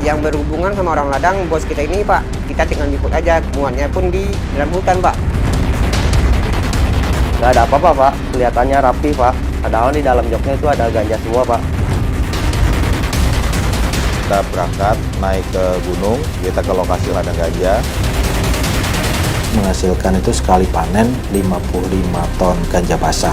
yang berhubungan sama orang ladang bos kita ini Pak. Kita tinggal ikut aja, muatnya pun di dalam hutan Pak. Nggak ada apa-apa Pak, kelihatannya rapi Pak. Padahal di dalam joknya itu ada ganja semua Pak. Kita berangkat naik ke gunung, kita ke lokasi ladang ganja. Menghasilkan itu sekali panen 55 ton ganja basah.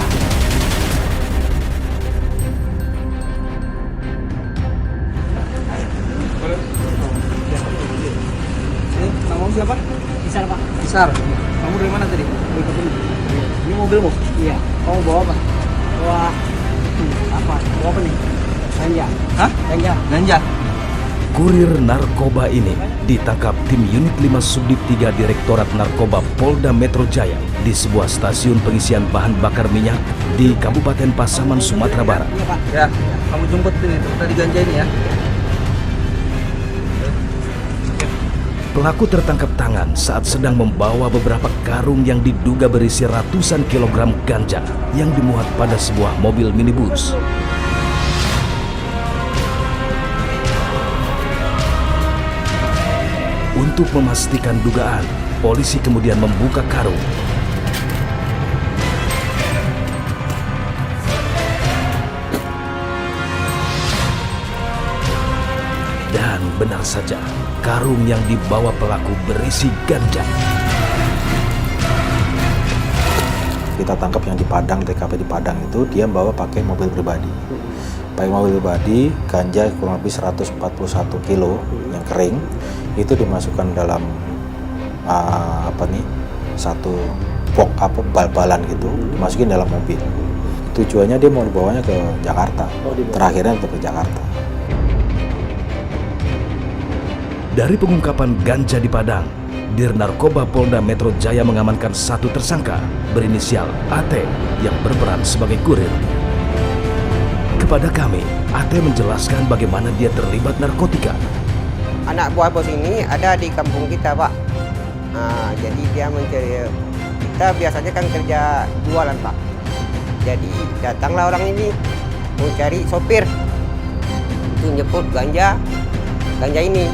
Ini namamu siapa? Isar Pak. Isar. Kamu dari mana tadi? Dari kebun. Ini mobilmu? Iya. Kamu bawa apa? Bawa apa? Bawa apa nih? Ganja. Hah? Ganja. Ganja. Kurir narkoba ini ditangkap tim Unit 5 Subdit 3 Direktorat Narkoba Polda Metro Jaya di sebuah stasiun pengisian bahan bakar minyak di Kabupaten Pasaman, Sumatera Barat. Iya Pak. Ya. Kamu jemput ini tadi ganja ini ya. Pelaku tertangkap tangan saat sedang membawa beberapa karung yang diduga berisi ratusan kilogram ganja yang dimuat pada sebuah mobil minibus. Untuk memastikan dugaan, polisi kemudian membuka karung. Dan benar saja, karung yang dibawa pelaku berisi ganja. Kita tangkap yang di Padang, TKP di Padang itu, dia bawa pakai mobil pribadi. Pakai mobil pribadi, ganja kurang lebih 141 kilo yang kering, itu dimasukkan dalam satu bal-balan gitu, dimasukin dalam mobil. Tujuannya dia mau dibawanya ke Jakarta, terakhirnya untuk ke Jakarta. Dari pengungkapan ganja di Padang, Dir Narkoba Polda Metro Jaya mengamankan satu tersangka berinisial AT yang berperan sebagai kurir. Kepada kami, AT menjelaskan bagaimana dia terlibat narkotika. Anak buah bos ini ada di kampung kita Pak. Jadi dia mencari, kita biasanya kan kerja jualan Pak. Jadi datanglah orang ini mau cari sopir itu nyebut ganja ini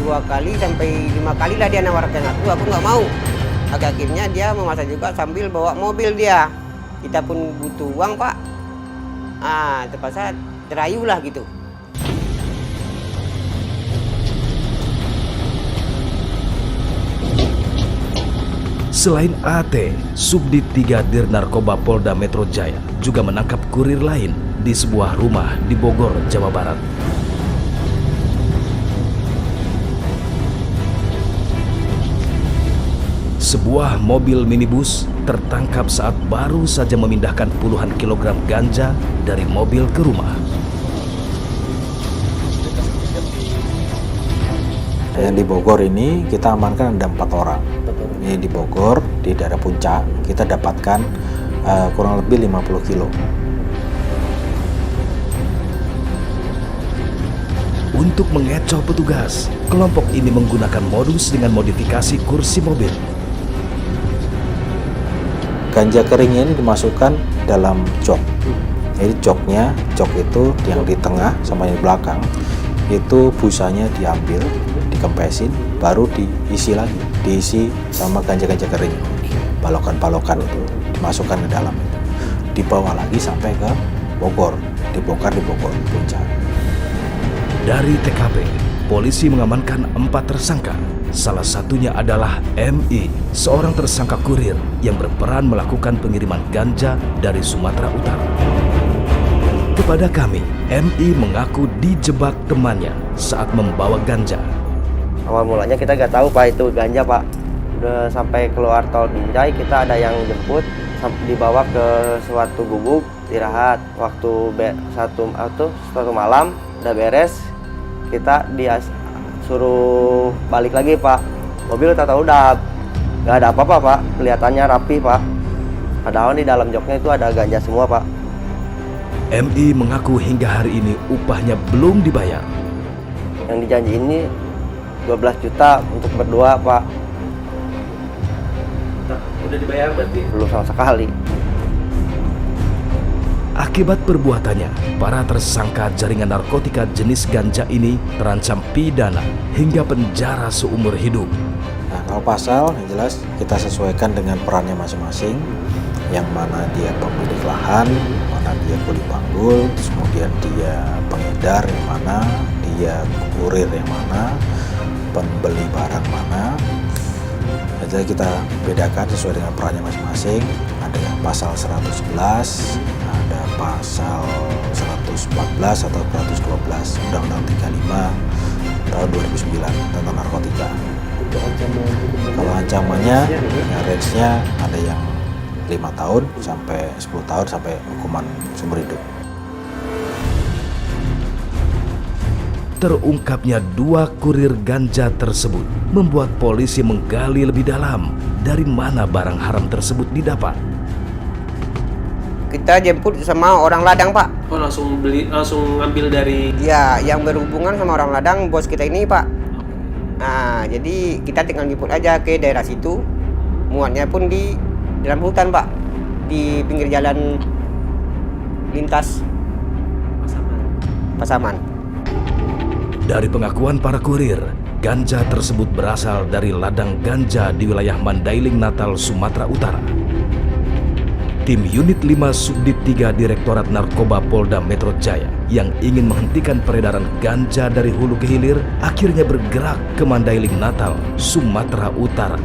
2 kali sampai 5 kali lah dia nawarkan aku nggak mau. Akhirnya dia memasak juga sambil bawa mobil dia. Kita pun butuh uang Pak. Terpaksa terayu lah gitu. Selain AT, Subdit 3 Dir Narkoba Polda Metro Jaya juga menangkap kurir lain di sebuah rumah di Bogor, Jawa Barat. Sebuah mobil minibus tertangkap saat baru saja memindahkan puluhan kilogram ganja dari mobil ke rumah. Yang di Bogor ini kita amankan ada 4 orang. Ini di Bogor, di daerah Puncak, kita dapatkan kurang lebih 50 kilo. Untuk mengecoh petugas, kelompok ini menggunakan modus dengan modifikasi kursi mobil. Ganja kering ini dimasukkan dalam jok. Jadi jok itu yang di tengah sama yang di belakang, itu busanya diambil, dikempesin, baru diisi lagi, diisi sama ganja-ganja kering, balokan-balokan itu dimasukkan ke dalam itu, dibawa lagi sampai ke Bogor, dibongkar di Bogor, Puncak. Dari TKP, polisi mengamankan 4 tersangka. Salah satunya adalah MI, seorang tersangka kurir yang berperan melakukan pengiriman ganja dari Sumatera Utara. Kepada kami, MI mengaku dijebak temannya saat membawa ganja. Awal mulanya kita nggak tahu Pak itu ganja Pak. Udah sampai keluar tol Binjai, kita ada yang jemput, dibawa ke suatu gubuk, istirahat. Waktu suatu malam udah beres, kita suruh balik lagi Pak. Mobil tahu udah nggak ada apa-apa Pak, kelihatannya rapi Pak. Padahal di dalam joknya itu ada ganja semua Pak. MI mengaku hingga hari ini upahnya belum dibayar. Yang dijanji ini 12 juta untuk berdua Pak. Udah dibayar berarti? Belum sama sekali. Akibat perbuatannya, para tersangka jaringan narkotika jenis ganja ini terancam pidana hingga penjara seumur hidup. Nah, kalau pasal yang jelas kita sesuaikan dengan perannya masing-masing, yang mana dia pemilik lahan, mana dia kuli panggul, terus kemudian dia pengedar yang mana, dia kurir yang mana, pembeli barang mana. Jadi kita bedakan sesuai dengan perannya masing-masing. Ada yang pasal 111, ada pasal 114 atau 112 Undang-Undang 35 tahun 2009 tentang narkotika. Kalau ancamannya, ya range-nya ada yang 5 tahun sampai 10 tahun sampai hukuman seumur hidup. Terungkapnya 2 kurir ganja tersebut membuat polisi menggali lebih dalam dari mana barang haram tersebut didapat. Kita jemput sama orang ladang, Pak. Oh, langsung ngambil dari. Ya, yang berhubungan sama orang ladang bos kita ini, Pak. Nah, jadi kita tinggal jemput aja ke daerah situ. Muatnya pun di dalam hutan, Pak. Di pinggir jalan lintas Pasaman. Dari pengakuan para kurir, ganja tersebut berasal dari ladang ganja di wilayah Mandailing, Natal, Sumatera Utara. Tim Unit 5 Subdit 3 Direktorat Narkoba Polda Metro Jaya yang ingin menghentikan peredaran ganja dari hulu ke hilir akhirnya bergerak ke Mandailing, Natal, Sumatera Utara.